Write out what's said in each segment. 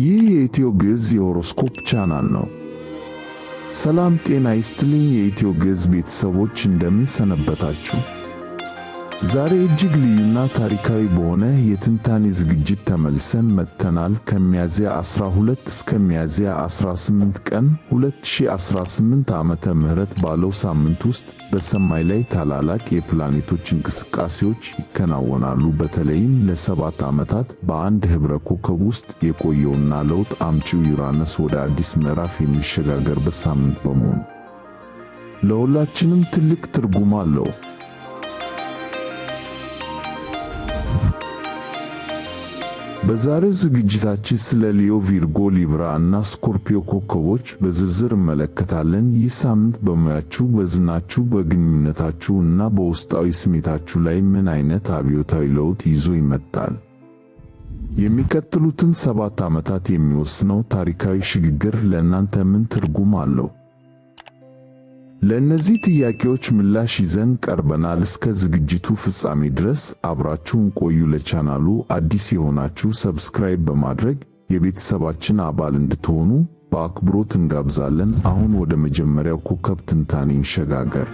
ይህ የኢትዮ ግዕዝ የሆሮስኮፕ ቻናል ነው። ሰላም ጤና ይስጥልኝ የኢትዮ ግዕዝ ቤተሰቦች እንደምን ሰነበታችሁ? ዛሬ እጅግ ልዩና ታሪካዊ በሆነ የትንታኔ ዝግጅት ተመልሰን መጥተናል። ከሚያዝያ 12 እስከ ሚያዝያ 18 ቀን 2018 ዓመተ ምህረት ባለው ሳምንት ውስጥ በሰማይ ላይ ታላላቅ የፕላኔቶች እንቅስቃሴዎች ይከናወናሉ። በተለይም ለ7 ዓመታት በአንድ ኅብረ ኮከብ ውስጥ የቆየውና ለውጥ አምጪው ዩራነስ ወደ አዲስ ምዕራፍ የሚሸጋገርበት ሳምንት በመሆኑ ለሁላችንም ትልቅ ትርጉም አለው። በዛሬው ዝግጅታችን ስለ ሊዮ፣ ቪርጎ፣ ሊብራ እና ስኮርፒዮ ኮከቦች በዝርዝር እንመለከታለን። ይህ ሳምንት በሙያችሁ፣ በዝናችሁ፣ በግንኙነታችሁ እና በውስጣዊ ስሜታችሁ ላይ ምን አይነት አብዮታዊ ለውጥ ይዞ ይመጣል? የሚቀጥሉትን 7 ዓመታት የሚወስነው ታሪካዊ ሽግግር ለእናንተ ምን ትርጉም አለው? ለእነዚህ ጥያቄዎች ምላሽ ይዘን ቀርበናል። እስከ ዝግጅቱ ፍጻሜ ድረስ አብራችሁን ቆዩ። ለቻናሉ አዲስ የሆናችሁ ሰብስክራይብ በማድረግ የቤተሰባችን አባል እንድትሆኑ በአክብሮት እንጋብዛለን። አሁን ወደ መጀመሪያው ኮከብ ትንታኔ እንሸጋገር።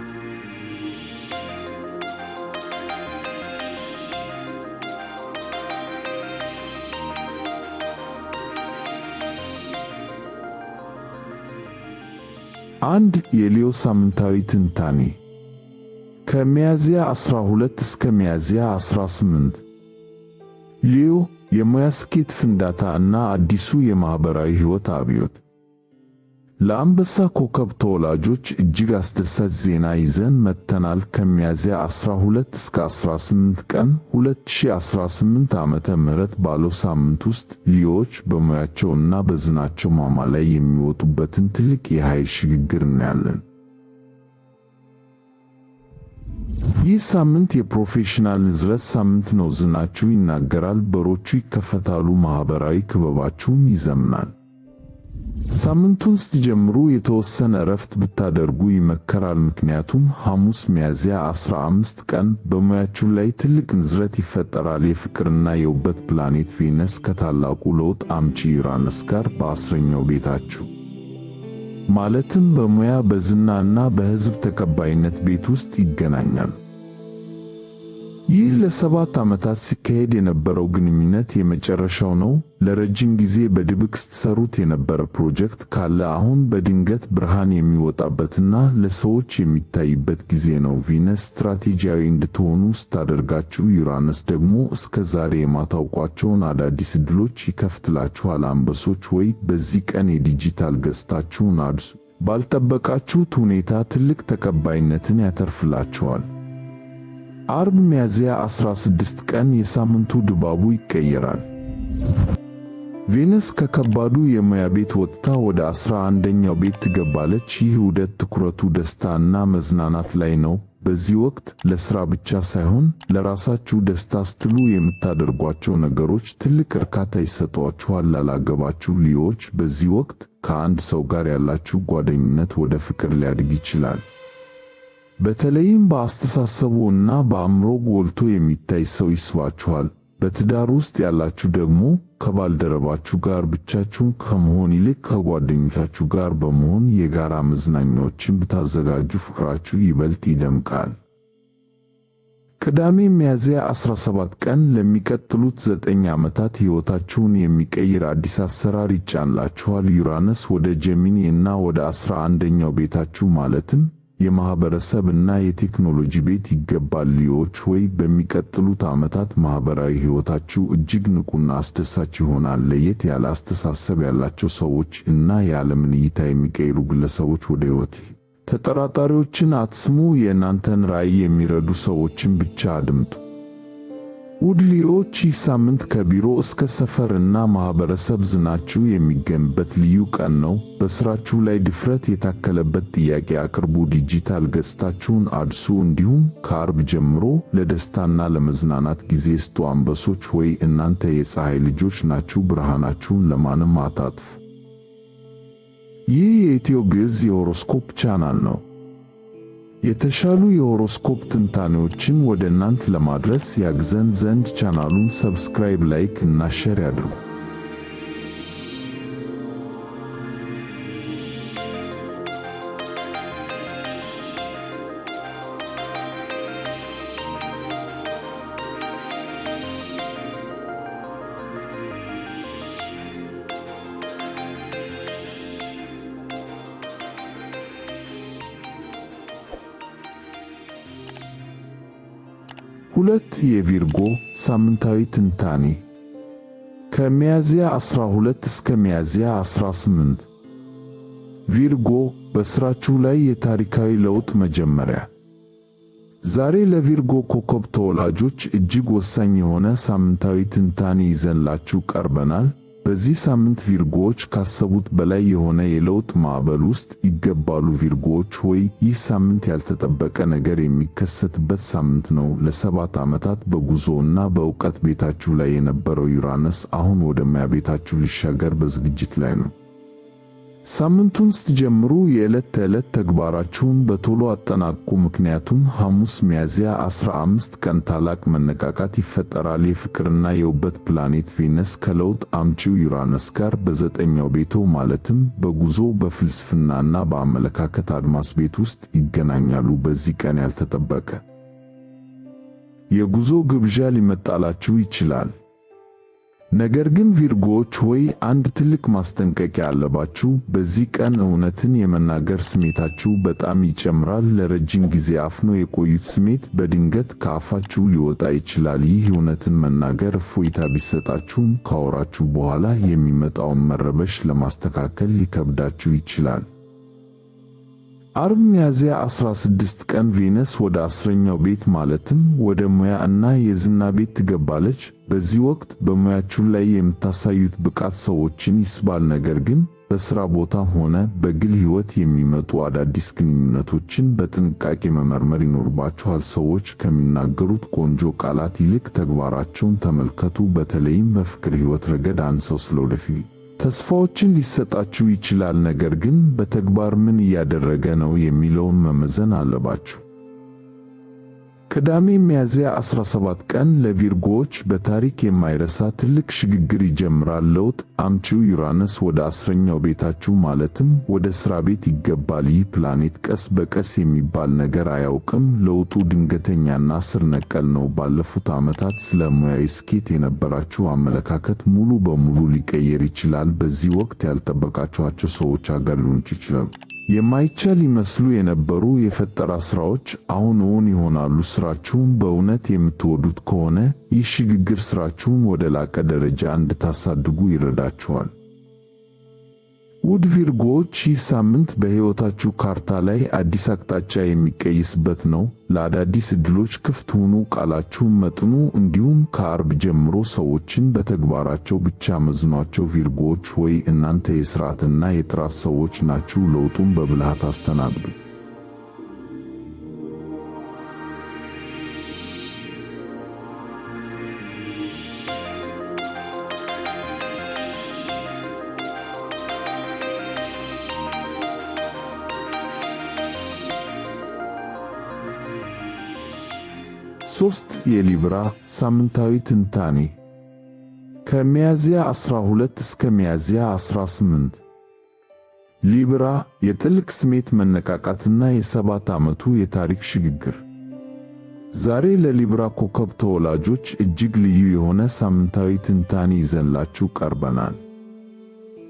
አንድ የሊዮ ሳምንታዊ ትንታኔ ከሚያዝያ 12 እስከ ሚያዝያ 18። ሊዮ የሙያ ስኬት ፍንዳታ እና አዲሱ የማህበራዊ ሕይወት አብዮት። ለአንበሳ ኮከብ ተወላጆች እጅግ አስደሳች ዜና ይዘን መጥተናል። ከሚያዝያ 12 እስከ 18 ቀን 2018 ዓመተ ምህረት ባለው ሳምንት ውስጥ ሊዮዎች በሙያቸውና በዝናቸው ማማ ላይ የሚወጡበትን ትልቅ የኃይል ሽግግር እናያለን። ይህ ሳምንት የፕሮፌሽናል ንዝረት ሳምንት ነው። ዝናችሁ ይናገራል፣ በሮቹ ይከፈታሉ፣ ማህበራዊ ክበባችሁም ይዘምናል። ሳምንቱን ስትጀምሩ የተወሰነ እረፍት ብታደርጉ ይመከራል። ምክንያቱም ሐሙስ ሚያዝያ 15 ቀን በሙያችሁ ላይ ትልቅ ንዝረት ይፈጠራል። የፍቅርና የውበት ፕላኔት ቬነስ ከታላቁ ለውጥ አምጪ ዩራነስ ጋር በ10ኛው ቤታችሁ ማለትም በሙያ በዝናና በሕዝብ ተቀባይነት ቤት ውስጥ ይገናኛል። ይህ ለ7 ዓመታት ሲካሄድ የነበረው ግንኙነት የመጨረሻው ነው። ለረጅም ጊዜ በድብቅ ስትሰሩት የነበረ ፕሮጀክት ካለ አሁን በድንገት ብርሃን የሚወጣበትና ለሰዎች የሚታይበት ጊዜ ነው። ቪነስ ስትራቴጂያዊ እንድትሆኑ ስታደርጋችሁ፣ ዩራነስ ደግሞ እስከ ዛሬ የማታውቋቸውን አዳዲስ ዕድሎች ይከፍትላችኋል። አንበሶች ወይ በዚህ ቀን የዲጂታል ገጽታችሁን አድሱ። ባልጠበቃችሁት ሁኔታ ትልቅ ተቀባይነትን ያተርፍላችኋል። አርብ ሚያዝያ 16 ቀን የሳምንቱ ድባቡ ይቀየራል። ቬነስ ከከባዱ የሙያ ቤት ወጥታ ወደ 11ኛው ቤት ትገባለች። ይህ ውደት ትኩረቱ ደስታ እና መዝናናት ላይ ነው። በዚህ ወቅት ለሥራ ብቻ ሳይሆን ለራሳችሁ ደስታ ስትሉ የምታደርጓቸው ነገሮች ትልቅ እርካታ ይሰጧችኋል። ላላገባችሁ ሊዮዎች በዚህ ወቅት ከአንድ ሰው ጋር ያላችሁ ጓደኝነት ወደ ፍቅር ሊያድግ ይችላል። በተለይም በአስተሳሰቡ እና በአእምሮ ጎልቶ የሚታይ ሰው ይስባችኋል። በትዳር ውስጥ ያላችሁ ደግሞ ከባልደረባችሁ ጋር ብቻችሁን ከመሆን ይልቅ ከጓደኞቻችሁ ጋር በመሆን የጋራ መዝናኛዎችን ብታዘጋጁ ፍቅራችሁ ይበልጥ ይደምቃል። ቅዳሜ ሚያዝያ 17 ቀን ለሚቀጥሉት 9 ዓመታት ሕይወታችሁን የሚቀይር አዲስ አሰራር ይጫንላችኋል። ዩራነስ ወደ ጀሚኒ እና ወደ 11ኛው ቤታችሁ ማለትም የማህበረሰብ እና የቴክኖሎጂ ቤት ይገባል። ሊዮዎች ወይ በሚቀጥሉት ዓመታት ማህበራዊ ሕይወታችሁ እጅግ ንቁና አስደሳች ይሆናል። ለየት ያለ አስተሳሰብ ያላቸው ሰዎች እና የዓለምን እይታ የሚቀይሩ ግለሰቦች ወደ ሕይወት። ተጠራጣሪዎችን አትስሙ። የእናንተን ራዕይ የሚረዱ ሰዎችን ብቻ አድምጡ። ውድ ሊዮዎች ይህ ሳምንት ከቢሮ እስከ ሰፈር እና ማህበረሰብ ዝናችሁ የሚገኝበት ልዩ ቀን ነው። በስራችሁ ላይ ድፍረት የታከለበት ጥያቄ አቅርቡ። ዲጂታል ገጽታችሁን አድሱ። እንዲሁም ከአርብ ጀምሮ ለደስታና ለመዝናናት ጊዜ ስጡ። አንበሶች ወይ እናንተ የፀሐይ ልጆች ናችሁ። ብርሃናችሁን ለማንም አታጥፉ። ይህ የኢትዮ ግዕዝ የሆሮስኮፕ ቻናል ነው። የተሻሉ የሆሮስኮፕ ትንታኔዎችን ወደ እናንተ ለማድረስ ያግዘን ዘንድ ቻናሉን ሰብስክራይብ፣ ላይክ እና ሼር ያድርጉ። ሁለት የቪርጎ ሳምንታዊ ትንታኔ ከሚያዝያ 12 እስከ ሚያዝያ 18። ቪርጎ በሥራችሁ ላይ የታሪካዊ ለውጥ መጀመሪያ። ዛሬ ለቪርጎ ኮከብ ተወላጆች እጅግ ወሳኝ የሆነ ሳምንታዊ ትንታኔ ይዘንላችሁ ቀርበናል። በዚህ ሳምንት ቪርጎዎች ካሰቡት በላይ የሆነ የለውጥ ማዕበል ውስጥ ይገባሉ። ቪርጎዎች ሆይ ይህ ሳምንት ያልተጠበቀ ነገር የሚከሰትበት ሳምንት ነው። ለ7 ዓመታት በጉዞና በእውቀት ቤታችሁ ላይ የነበረው ዩራነስ አሁን ወደ ማያ ቤታችሁ ሊሻገር በዝግጅት ላይ ነው። ሳምንቱን ስትጀምሩ የዕለት ተዕለት ተግባራችሁን በቶሎ አጠናቅቁ፣ ምክንያቱም ሐሙስ ሚያዝያ 15 ቀን ታላቅ መነቃቃት ይፈጠራል። የፍቅርና የውበት ፕላኔት ቬነስ ከለውጥ አምጪው ዩራነስ ጋር በ9ኛው ቤቶ ማለትም በጉዞ በፍልስፍናና በአመለካከት አድማስ ቤት ውስጥ ይገናኛሉ። በዚህ ቀን ያልተጠበቀ የጉዞ ግብዣ ሊመጣላችሁ ይችላል። ነገር ግን ቪርጎዎች ሆይ አንድ ትልቅ ማስጠንቀቂያ አለባችሁ። በዚህ ቀን እውነትን የመናገር ስሜታችሁ በጣም ይጨምራል። ለረጅም ጊዜ አፍኖ የቆዩት ስሜት በድንገት ከአፋችሁ ሊወጣ ይችላል። ይህ እውነትን መናገር እፎይታ ቢሰጣችሁም ካወራችሁ በኋላ የሚመጣውን መረበሽ ለማስተካከል ሊከብዳችሁ ይችላል። አርብ ሚያዝያ 16 ቀን ቬነስ ወደ 10ኛው ቤት ማለትም ወደ ሙያ እና የዝና ቤት ትገባለች። በዚህ ወቅት በሙያችሁ ላይ የምታሳዩት ብቃት ሰዎችን ይስባል። ነገር ግን በሥራ ቦታም ሆነ በግል ሕይወት የሚመጡ አዳዲስ ግንኙነቶችን በጥንቃቄ መመርመር ይኖርባችኋል። ሰዎች ከሚናገሩት ቆንጆ ቃላት ይልቅ ተግባራቸውን ተመልከቱ። በተለይም በፍቅር ሕይወት ረገድ አንድ ሰው ስለወደፊት ተስፋዎችን ሊሰጣችሁ ይችላል፣ ነገር ግን በተግባር ምን እያደረገ ነው የሚለውን መመዘን አለባችሁ። ቅዳሜ ሚያዝያ 17 ቀን ለቪርጎዎች በታሪክ የማይረሳ ትልቅ ሽግግር ይጀምራል። ለውጥ አምጪው ዩራነስ ወደ 10ኛው ቤታችሁ ማለትም ወደ ሥራ ቤት ይገባል። ይህ ፕላኔት ቀስ በቀስ የሚባል ነገር አያውቅም። ለውጡ ድንገተኛና ስር ነቀል ነው። ባለፉት ዓመታት ስለ ሙያዊ ስኬት የነበራችሁ አመለካከት ሙሉ በሙሉ ሊቀየር ይችላል። በዚህ ወቅት ያልጠበቃችኋቸው ሰዎች አጋጥሟችሁ ይችላሉ። የማይቻል ይመስሉ የነበሩ የፈጠራ ሥራዎች አሁን እውን ይሆናሉ። ሥራችሁን በእውነት የምትወዱት ከሆነ ይህ ሽግግር ሥራችሁን ወደ ላቀ ደረጃ እንድታሳድጉ ይረዳችኋል። ውድ ቪርጎዎች፣ ይህ ሳምንት በሕይወታችሁ ካርታ ላይ አዲስ አቅጣጫ የሚቀይስበት ነው። ለአዳዲስ ዕድሎች ክፍት ሁኑ፣ ቃላችሁን መጥኑ፣ እንዲሁም ከአርብ ጀምሮ ሰዎችን በተግባራቸው ብቻ መዝኗቸው። ቪርጎዎች ሆይ እናንተ የሥርዓትና የጥራት ሰዎች ናችሁ። ለውጡን በብልሃት አስተናግዱ። ሶስት የሊብራ ሳምንታዊ ትንታኔ ከሚያዝያ 12 እስከ ሚያዝያ 18። ሊብራ የጥልቅ ስሜት መነቃቃትና የ7 ዓመቱ የታሪክ ሽግግር። ዛሬ ለሊብራ ኮከብ ተወላጆች እጅግ ልዩ የሆነ ሳምንታዊ ትንታኔ ይዘንላችሁ ቀርበናል።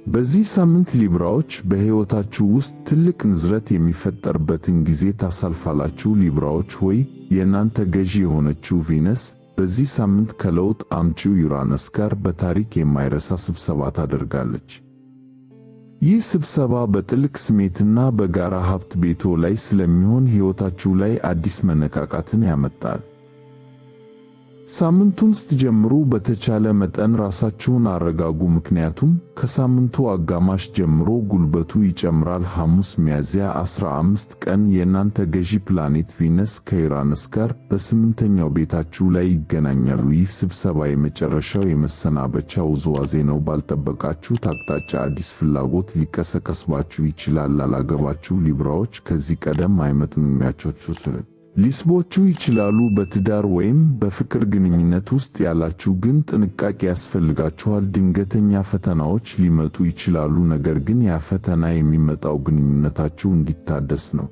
በዚህ ሳምንት ሊብራዎች በሕይወታችሁ ውስጥ ትልቅ ንዝረት የሚፈጠርበትን ጊዜ ታሳልፋላችሁ። ሊብራዎች ሆይ የእናንተ ገዢ የሆነችው ቬነስ በዚህ ሳምንት ከለውጥ አምጪው ዩራነስ ጋር በታሪክ የማይረሳ ስብሰባ ታደርጋለች። ይህ ስብሰባ በጥልቅ ስሜትና በጋራ ሀብት ቤቶ ላይ ስለሚሆን ሕይወታችሁ ላይ አዲስ መነቃቃትን ያመጣል። ሳምንቱን ስትጀምሩ በተቻለ መጠን ራሳችሁን አረጋጉ፣ ምክንያቱም ከሳምንቱ አጋማሽ ጀምሮ ጉልበቱ ይጨምራል። ሐሙስ ሚያዝያ 15 ቀን የእናንተ ገዢ ፕላኔት ቪነስ ከዩራነስ ጋር በስምንተኛው ቤታችሁ ላይ ይገናኛሉ። ይህ ስብሰባ የመጨረሻው የመሰናበቻ ውዝዋዜ ነው። ባልጠበቃችሁት አቅጣጫ አዲስ ፍላጎት ሊቀሰቀስባችሁ ይችላል። ላላገባችሁ ሊብራዎች ከዚህ ቀደም አይመጥኑም ሊስቦቹ ይችላሉ። በትዳር ወይም በፍቅር ግንኙነት ውስጥ ያላችሁ ግን ጥንቃቄ ያስፈልጋችኋል። ድንገተኛ ፈተናዎች ሊመጡ ይችላሉ፣ ነገር ግን ያ ፈተና የሚመጣው ግንኙነታችሁ እንዲታደስ ነው።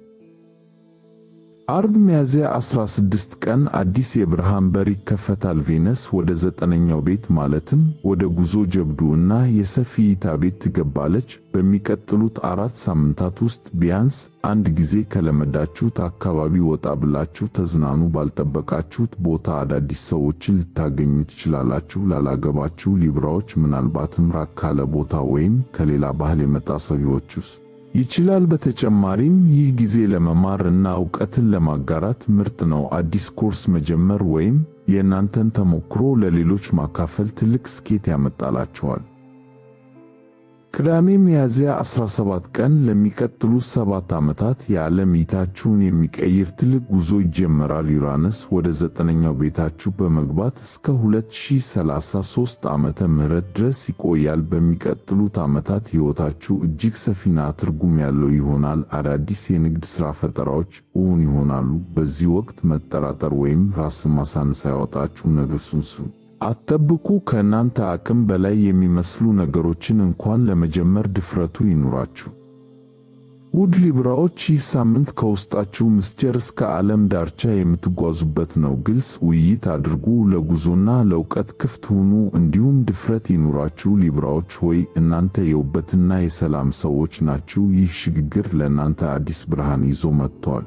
አርብ ሚያዝያ 16 ቀን አዲስ የብርሃን በር ይከፈታል። ቬነስ ወደ ዘጠነኛው ቤት ማለትም ወደ ጉዞ፣ ጀብዱ እና የሰፊ እይታ ቤት ትገባለች። በሚቀጥሉት 4 ሳምንታት ውስጥ ቢያንስ አንድ ጊዜ ከለመዳችሁት አካባቢ ወጣ ብላችሁ ተዝናኑ። ባልጠበቃችሁት ቦታ አዳዲስ ሰዎችን ልታገኙ ትችላላችሁ። ላላገባችሁ ሊብራዎች ምናልባትም ራቅ ካለ ቦታ ወይም ከሌላ ባህል የመጣ ሰዎች ይችላል። በተጨማሪም ይህ ጊዜ ለመማር እና ዕውቀትን ለማጋራት ምርጥ ነው። አዲስ ኮርስ መጀመር ወይም የእናንተን ተሞክሮ ለሌሎች ማካፈል ትልቅ ስኬት ያመጣላችኋል። ቅዳሜ ሚያዝያ 17 ቀን ለሚቀጥሉት 7 ዓመታት የዓለም እይታችሁን የሚቀይር ትልቅ ጉዞ ይጀምራል። ዩራነስ ወደ ዘጠነኛው ቤታችሁ በመግባት እስከ 2033 ዓመተ ምህረት ድረስ ይቆያል። በሚቀጥሉት ዓመታት ሕይወታችሁ እጅግ ሰፊና ትርጉም ያለው ይሆናል። አዳዲስ የንግድ ሥራ ፈጠራዎች እውን ይሆናሉ። በዚህ ወቅት መጠራጠር ወይም ራስን ማሳነስ አያወጣችሁ። ነገርሱን አትጠብቁ። ከእናንተ አቅም በላይ የሚመስሉ ነገሮችን እንኳን ለመጀመር ድፍረቱ ይኑራችሁ። ውድ ሊብራዎች፣ ይህ ሳምንት ከውስጣችሁ ምስጢር እስከ ዓለም ዳርቻ የምትጓዙበት ነው። ግልጽ ውይይት አድርጉ፣ ለጉዞና ለእውቀት ክፍት ሁኑ፣ እንዲሁም ድፍረት ይኑራችሁ። ሊብራዎች ሆይ፣ እናንተ የውበትና የሰላም ሰዎች ናችሁ። ይህ ሽግግር ለእናንተ አዲስ ብርሃን ይዞ መጥቷል።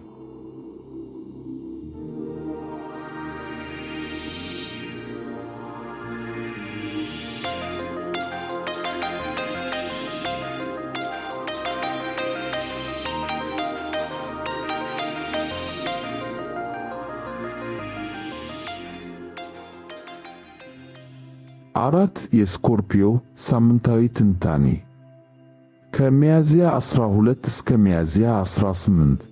አራት የስኮርፒዮ ሳምንታዊ ትንታኔ ከሚያዝያ 12 እስከ ሚያዝያ 18።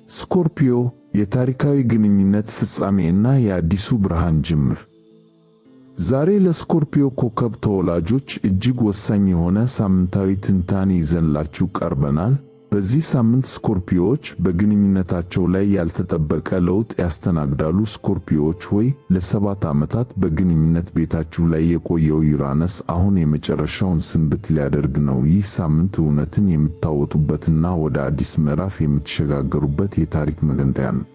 ስኮርፒዮ የታሪካዊ ግንኙነት ፍጻሜና የአዲሱ ብርሃን ጅምር። ዛሬ ለስኮርፒዮ ኮከብ ተወላጆች እጅግ ወሳኝ የሆነ ሳምንታዊ ትንታኔ ይዘንላችሁ ቀርበናል። በዚህ ሳምንት ስኮርፒዮዎች በግንኙነታቸው ላይ ያልተጠበቀ ለውጥ ያስተናግዳሉ። ስኮርፒዮዎች ሆይ፣ ለ7 ዓመታት በግንኙነት ቤታችሁ ላይ የቆየው ዩራነስ አሁን የመጨረሻውን ስንብት ሊያደርግ ነው። ይህ ሳምንት እውነትን የምታወጡበትና ወደ አዲስ ምዕራፍ የምትሸጋገሩበት የታሪክ መገንጠያ ነው።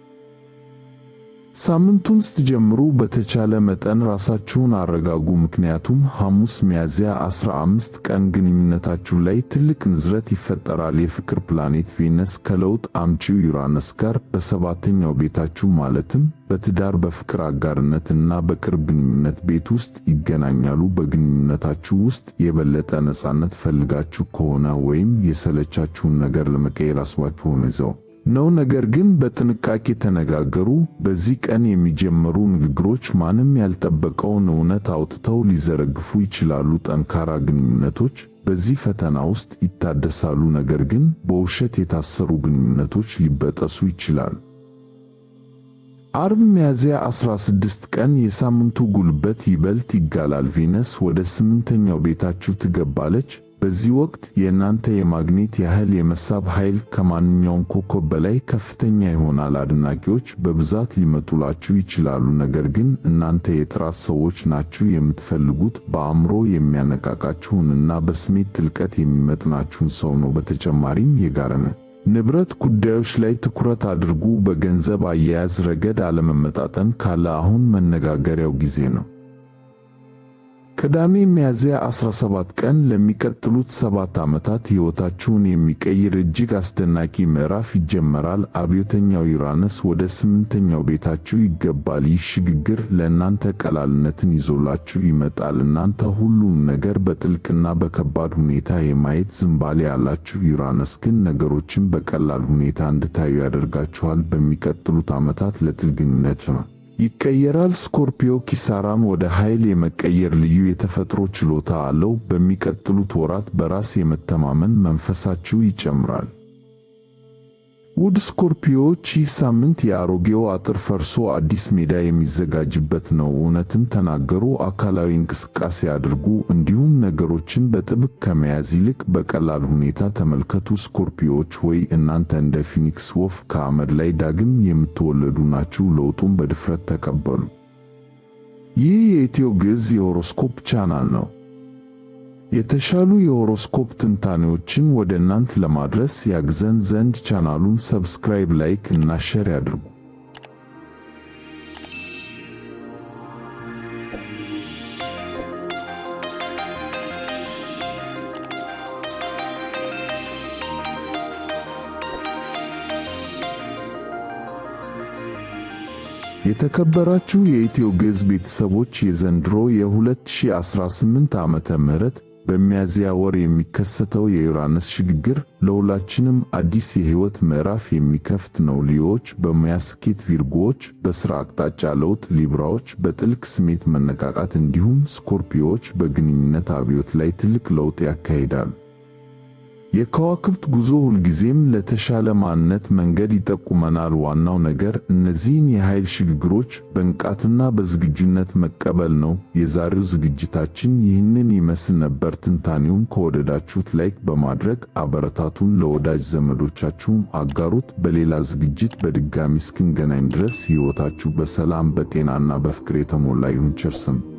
ሳምንቱን ስትጀምሩ በተቻለ መጠን ራሳችሁን አረጋጉ፣ ምክንያቱም ሐሙስ ሚያዝያ 15 ቀን ግንኙነታችሁ ላይ ትልቅ ንዝረት ይፈጠራል። የፍቅር ፕላኔት ቬነስ ከለውጥ አምጪው ዩራነስ ጋር በሰባተኛው ቤታችሁ ማለትም በትዳር፣ በፍቅር አጋርነት እና በቅርብ ግንኙነት ቤት ውስጥ ይገናኛሉ። በግንኙነታችሁ ውስጥ የበለጠ ነፃነት ፈልጋችሁ ከሆነ ወይም የሰለቻችሁን ነገር ለመቀየር አስባችሁ ይዘው ነው። ነገር ግን በጥንቃቄ ተነጋገሩ። በዚህ ቀን የሚጀመሩ ንግግሮች ማንም ያልጠበቀውን እውነት አውጥተው ሊዘረግፉ ይችላሉ። ጠንካራ ግንኙነቶች በዚህ ፈተና ውስጥ ይታደሳሉ፣ ነገር ግን በውሸት የታሰሩ ግንኙነቶች ሊበጠሱ ይችላሉ። አርብ ሚያዝያ 16 ቀን የሳምንቱ ጉልበት ይበልጥ ይጋላል። ቬነስ ወደ 8ኛው ቤታችሁ ትገባለች። በዚህ ወቅት የእናንተ የማግኔት ያህል የመሳብ ኃይል ከማንኛውም ኮከብ በላይ ከፍተኛ ይሆናል። አድናቂዎች በብዛት ሊመጡላችሁ ይችላሉ፣ ነገር ግን እናንተ የጥራት ሰዎች ናችሁ። የምትፈልጉት በአእምሮ የሚያነቃቃችሁንና በስሜት ጥልቀት የሚመጥናችሁን ሰው ነው። በተጨማሪም የጋራ ንብረት ጉዳዮች ላይ ትኩረት አድርጉ። በገንዘብ አያያዝ ረገድ አለመመጣጠን ካለ አሁን መነጋገሪያው ጊዜ ነው። ቅዳሜ ሚያዝያ 17 ቀን ለሚቀጥሉት 7 ዓመታት ሕይወታችሁን የሚቀይር እጅግ አስደናቂ ምዕራፍ ይጀመራል። አብዮተኛው ዩራነስ ወደ 8ኛው ቤታችሁ ይገባል። ይህ ሽግግር ለእናንተ ቀላልነትን ይዞላችሁ ይመጣል። እናንተ ሁሉም ነገር በጥልቅና በከባድ ሁኔታ የማየት ዝንባሌ ያላችሁ፣ ዩራነስ ግን ነገሮችን በቀላል ሁኔታ እንድታዩ ያደርጋችኋል። በሚቀጥሉት ዓመታት ለጥልቅ ግንኙነት ይቀየራል። ስኮርፒዮ ኪሳራን ወደ ኃይል የመቀየር ልዩ የተፈጥሮ ችሎታ አለው። በሚቀጥሉት ወራት በራስ የመተማመን መንፈሳችሁ ይጨምራል። ውድ ስኮርፒዮዎች፣ ይህ ሳምንት የአሮጌው አጥር ፈርሶ አዲስ ሜዳ የሚዘጋጅበት ነው። እውነትን ተናገሩ፣ አካላዊ እንቅስቃሴ አድርጉ፣ እንዲሁም ነገሮችን በጥብቅ ከመያዝ ይልቅ በቀላል ሁኔታ ተመልከቱ። ስኮርፒዮዎች ሆይ፣ እናንተ እንደ ፊኒክስ ወፍ ከአመድ ላይ ዳግም የምትወለዱ ናችሁ። ለውጡን በድፍረት ተቀበሉ። ይህ የኢትዮ ግዕዝ የሆሮስኮፕ ቻናል ነው። የተሻሉ የሆሮስኮፕ ትንታኔዎችን ወደ እናንተ ለማድረስ ያግዘን ዘንድ ቻናሉን ሰብስክራይብ፣ ላይክ እና ሼር ያድርጉ። የተከበራችሁ የኢትዮ ግዕዝ ቤተሰቦች፣ የዘንድሮ የ2018 ዓመተ ምህረት በሚያዝያ ወር የሚከሰተው የዩራነስ ሽግግር ለሁላችንም አዲስ የሕይወት ምዕራፍ የሚከፍት ነው። ሊዮዎች በሙያ ስኬት፣ ቪርጎዎች በሥራ አቅጣጫ ለውጥ፣ ሊብራዎች በጥልቅ ስሜት መነቃቃት፣ እንዲሁም ስኮርፒዮዎች በግንኙነት አብዮት ላይ ትልቅ ለውጥ ያካሂዳሉ። የከዋክብት ጉዞ ሁልጊዜም ለተሻለ ማንነት መንገድ ይጠቁመናል። ዋናው ነገር እነዚህን የኃይል ሽግግሮች በንቃትና በዝግጁነት መቀበል ነው። የዛሬው ዝግጅታችን ይህንን ይመስል ነበር። ትንታኔውን ከወደዳችሁት ላይክ በማድረግ አበረታቱን፣ ለወዳጅ ዘመዶቻችሁም አጋሩት። በሌላ ዝግጅት በድጋሚ እስክንገናኝ ድረስ ሕይወታችሁ በሰላም በጤናና በፍቅር የተሞላ ይሁን። ቸር ሰንብቱ።